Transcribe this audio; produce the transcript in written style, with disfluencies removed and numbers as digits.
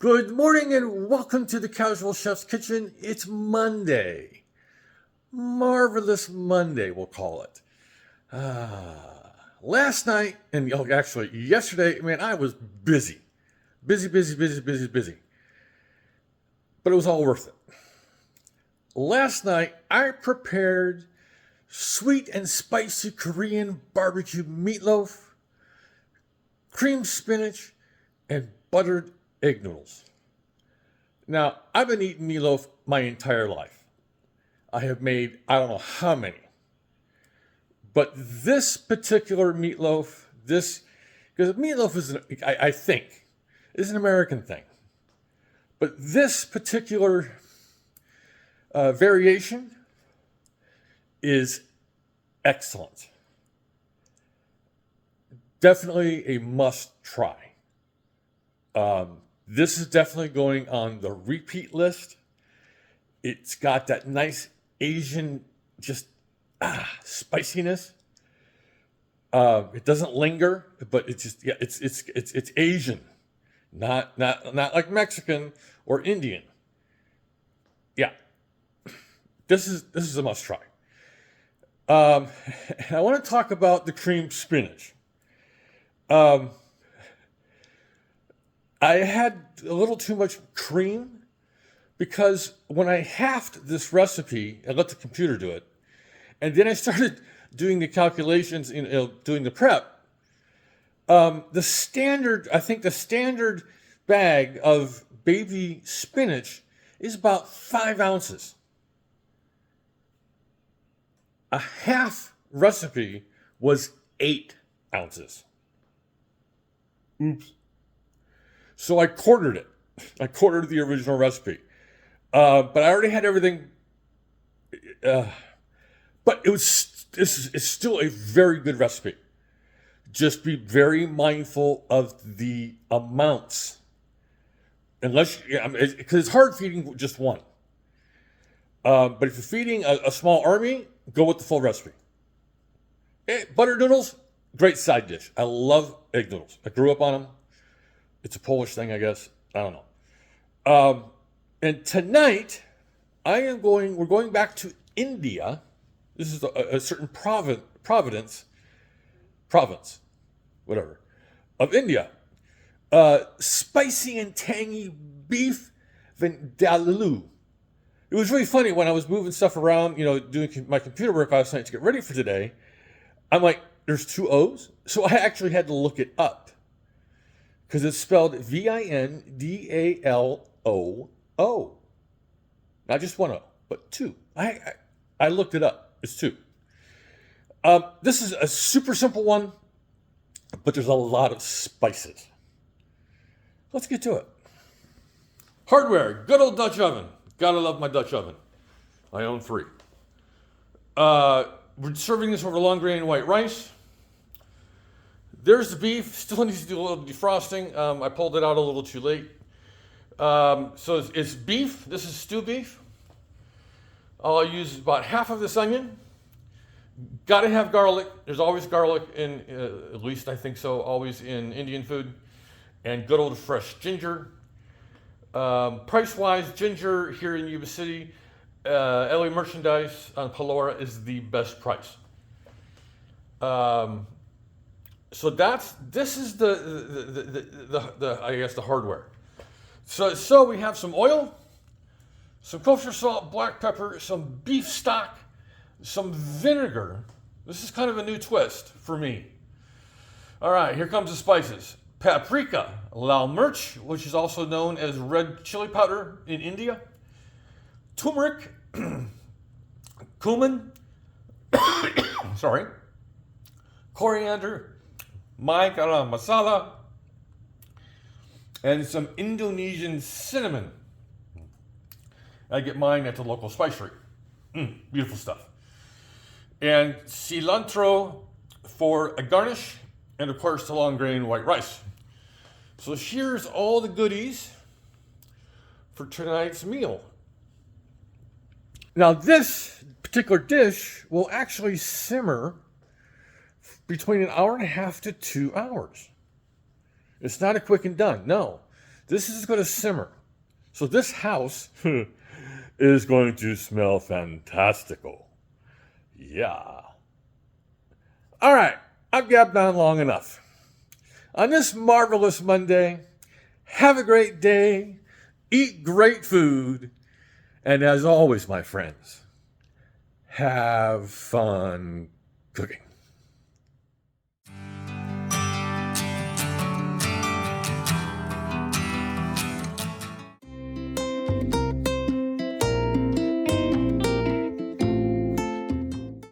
Good morning and welcome to the Casual Chef's Kitchen. It's Monday. Marvelous Monday, we'll call it. Last night, and actually yesterday, man, I was busy. Busy. But it was all worth it. Last night, I prepared sweet and spicy Korean barbecue meatloaf, cream spinach, and buttered egg noodles. Now, I've been eating meatloaf my entire life. I have made, I don't know how many. But this particular meatloaf, because meatloaf is, I think, is an American thing. But this particular variation is excellent. Definitely a must try. This is definitely going on the repeat list. It's got that nice Asian spiciness. It doesn't linger, but it's just it's Asian, not like Mexican or Indian. Yeah, this is a must try. And I want to talk about the cream spinach. I had a little too much cream because when I halved this recipe, I let the computer do it, and then I started doing the calculations, doing the prep. The standard bag of baby spinach is about 5 ounces. A half recipe was 8 ounces. Oops. So I quartered it. I quartered the original recipe. But I already had everything. But it's still a very good recipe. Just be very mindful of the amounts. Because it's hard feeding just one. But if you're feeding a small army, go with the full recipe. Buttered noodles, great side dish. I love egg noodles. I grew up on them. It's a Polish thing, I guess. I don't know. And tonight, we're going back to India. This is a certain province, whatever, of India. Spicy and tangy beef vindaloo. It was really funny when I was moving stuff around, doing my computer work last night to get ready for today. I'm like, there's 2 O's? So I actually had to look it up. Because it's spelled Vindaloo. Not just 1 O, but 2. I looked it up. It's 2. This is a super simple one, but there's a lot of spices. Let's get to it. Hardware, good old Dutch oven. Gotta love my Dutch oven. I own 3. We're serving this over long grain white rice. There's the beef. Still needs to do a little defrosting. I pulled it out a little too late. So it's beef. This is stew beef. I'll use about half of this onion. Got to have garlic. There's always garlic in, at least I think so, always in Indian food. And good old fresh ginger. Price-wise, ginger here in Yuba City, LA Merchandise on Palora is the best price. So this is the I guess the hardware. So we have some oil, some kosher salt, black pepper, some beef stock, some vinegar. This is kind of a new twist for me. All right, here comes the spices. Paprika, lal mirch, which is also known as red chili powder in India. Turmeric, cumin, coriander, my garam masala, and some Indonesian cinnamon. I get mine at the local spicery. Beautiful stuff. And cilantro for a garnish, and of course the long grain white rice. So here's all the goodies for tonight's meal. Now this particular dish will actually simmer between 1.5 hours to 2 hours. It's not a quick and done, no. This is going to simmer. So this house is going to smell fantastical. Yeah. All right, I've gabbed on long enough. On this marvelous Monday, have a great day, eat great food, and as always, my friends, have fun cooking.